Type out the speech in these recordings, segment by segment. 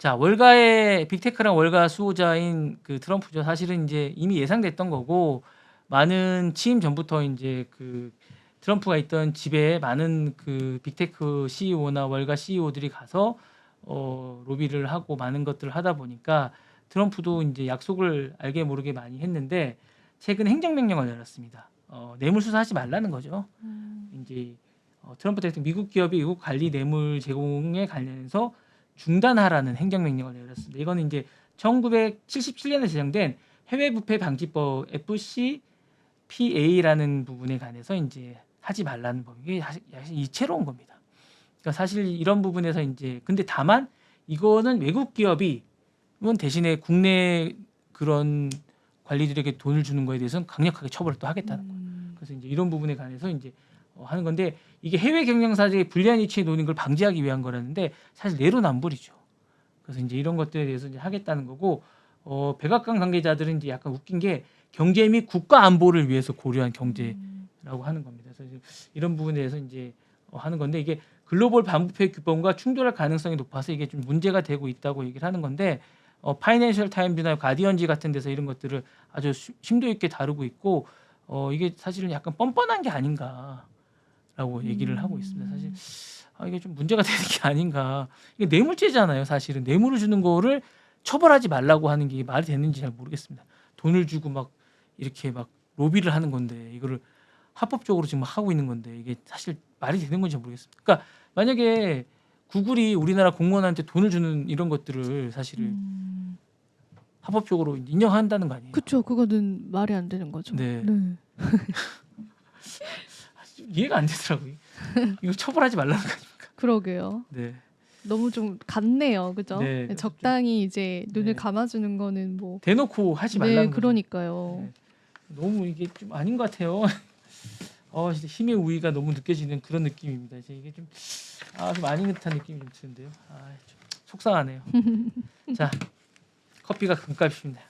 자, 월가의 빅테크랑 월가 수호자인 그 트럼프죠. 사실은 이제 이미 예상됐던 거고 많은 취임 전부터 이제 그 트럼프가 있던 집에 많은 그 빅테크 CEO나 월가 CEO들이 가서 로비를 하고 많은 것들을 하다 보니까 트럼프도 이제 약속을 알게 모르게 많이 했는데 최근 행정명령을 내렸습니다. 뇌물 수사하지 말라는 거죠. 이제 트럼프 대통령 미국 기업이 외국 관리 뇌물 제공에 관련해서 중단하라는 행정명령을 내렸습니다. 이거는 이제 1977년에 제정된 해외부패 방지법 FCPA라는 부분에 관해서 이제 하지 말라는 법. 이게 사실 이채로운 겁니다. 그러니까 사실 이런 부분에서 이제 근데 다만 이거는 외국 기업이 대신에 국내 그런 관리들에게 돈을 주는 거에 대해서는 강력하게 처벌을 또 하겠다는 거예요. 그래서 이제 이런 부분에 관해서 이제 하는 건데 이게 해외 경영사들의 불리한 이치에 놓는 걸 방지하기 위한 거라는데 사실 내로남불이죠. 그래서 이제 이런 것들에 대해서 이제 하겠다는 거고 백악관 관계자들은 이제 약간 웃긴 게 경제 및 국가 안보를 위해서 고려한 경제라고 하는 겁니다. 그래서 이런 부분에 대해서 이제 하는 건데 이게 글로벌 반부패 규범과 충돌할 가능성이 높아서 이게 좀 문제가 되고 있다고 얘기를 하는 건데 파이낸셜 타임즈나 가디언지 같은 데서 이런 것들을 아주 심도 있게 다루고 있고 이게 사실은 약간 뻔뻔한 게 아닌가라고 얘기를 하고 있습니다. 사실 이게 좀 문제가 되는 게 아닌가. 이게 뇌물죄잖아요. 사실은 뇌물을 주는 거를 처벌하지 말라고 하는 게 말이 되는지 잘 모르겠습니다. 돈을 주고 막 이렇게 막 로비를 하는 건데 이거를 합법적으로 지금 하고 있는 건데 이게 사실 말이 되는 건지 모르겠습니다. 그러니까 만약에 구글이 우리나라 공무원한테 돈을 주는 이런 것들을 사실은 합법적으로 인정한다는 거 아니에요? 그렇죠. 그거는 말이 안 되는 거죠. 네. 이해가 안 되더라고요. 이거 처벌하지 말라는 거 아닙니까? 그러게요. 네. 너무 좀 같네요. 그죠? 네, 적당히 이제 눈을 네. 감아주는 거는 뭐 대놓고 하지 말라는 거죠. 그러니까요. 네. 너무 이게 좀 아닌 것 같아요. 진짜 힘의 우위가 너무 느껴지는 그런 느낌입니다. 이제 이게 좀 아닌 듯한 느낌이 좀 드는데요. 좀 속상하네요. 자, 커피가 금값입니다.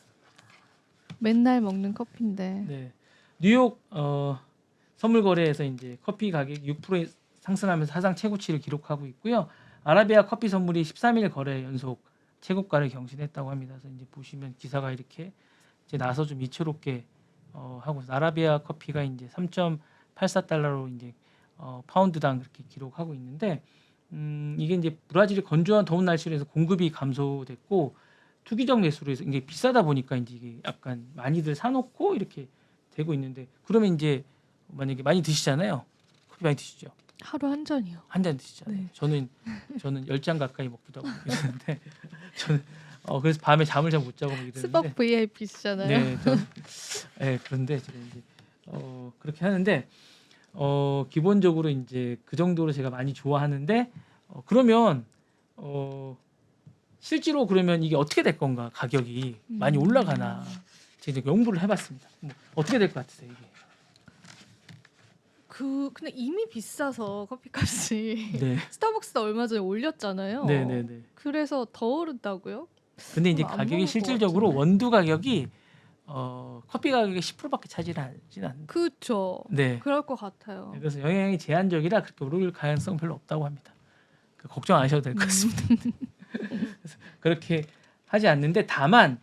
맨날 먹는 커피인데. 네. 뉴욕 선물 거래에서 이제 커피 가격이 6% 상승하면서 사상 최고치를 기록하고 있고요. 아라비아 커피 선물이 13일 거래 연속 최고가를 경신했다고 합니다. 그래서 이제 보시면 기사가 이렇게 이제 나서 좀 이채롭게 하고 아라비아 커피가 이제 3.84달러로 이제 파운드당 그렇게 기록하고 있는데 이게 이제 브라질이 건조한 더운 날씨로 해서 공급이 감소됐고 투기적 매수로 해서 이게 비싸다 보니까 이제 이게 약간 많이들 사놓고 이렇게 되고 있는데 그러면 이제 만약에 많이 드시잖아요. 커피 많이 드시죠? 하루 한 잔이요. 한 잔 드시잖아요. 네. 저는 10잔 가까이 먹기도 하고 이러는데 저는 그래서 밤에 잠을 잘 못 자고 먹게 스벅 되는데 VIP시잖아요. 네, 그런데 제가 이제 그렇게 하는데 기본적으로 이제 그 정도로 제가 많이 좋아하는데 그러면 실제로 그러면 이게 어떻게 될 건가 가격이 많이 올라가나 제가 이제 연구를 해봤습니다. 뭐 어떻게 될 것 같으세요 이게? 근데 이미 비싸서 커피값이 네, 스타벅스도 얼마 전에 올렸잖아요. 네. 그래서 더 오른다고요? 근데 이제 안 먹을 가격이 것 실질적으로 같은데. 원두 가격이 커피 가격의 10%밖에 차지하진 않는. 그렇죠. 네. 그럴 것 같아요. 그래서 영향이 제한적이라 그렇게 오를 가능성 별로 없다고 합니다. 걱정 안 하셔도 될 것 같습니다. 그래서 그렇게 하지 않는데 다만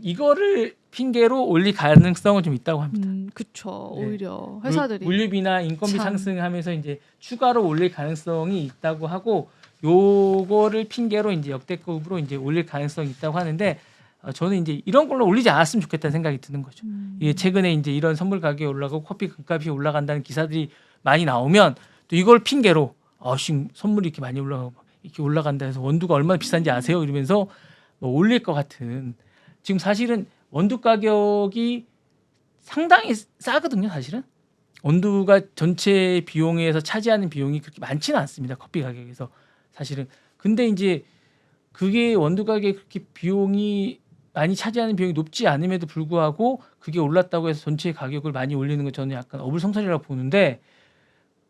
이거를 핑계로 올릴 가능성은 좀 있다고 합니다. 그렇죠. 네. 오히려 회사들이 물류비나 인건비 참. 상승하면서 이제 추가로 올릴 가능성이 있다고 하고 요거를 핑계로 이제 역대급으로 이제 올릴 가능성이 있다고 하는데 저는 이제 이런 걸로 올리지 않았으면 좋겠다는 생각이 드는 거죠. 이게 최근에 이제 이런 선물 가격이 올라가고 커피 금값이 올라간다는 기사들이 많이 나오면 또 이걸 핑계로 지금 선물이 이렇게 많이 올라가고 이렇게 올라간다 해서 원두가 얼마나 비싼지 아세요? 이러면서 뭐 올릴 것 같은 지금 사실은 원두 가격이 상당히 싸거든요. 사실은 원두가 전체 비용에서 차지하는 비용이 그렇게 많지는 않습니다. 커피 가격에서 사실은 근데 이제 그게 원두 가격에 그렇게 비용이 많이 차지하는 비용이 높지 않음에도 불구하고 그게 올랐다고 해서 전체 가격을 많이 올리는 건 저는 약간 어불성설이라고 보는데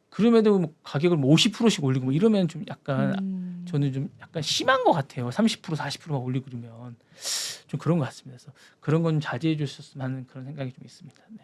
그럼에도 뭐 가격을 뭐 50%씩 올리고 뭐 이러면 좀 약간 저는 좀 약간 심한 것 같아요. 30% 40%막 올리고 그러면 좀 그런 것 같습니다. 그래서 그런 건 좀 자제해 주셨으면 하는 그런 생각이 좀 있습니다. 네.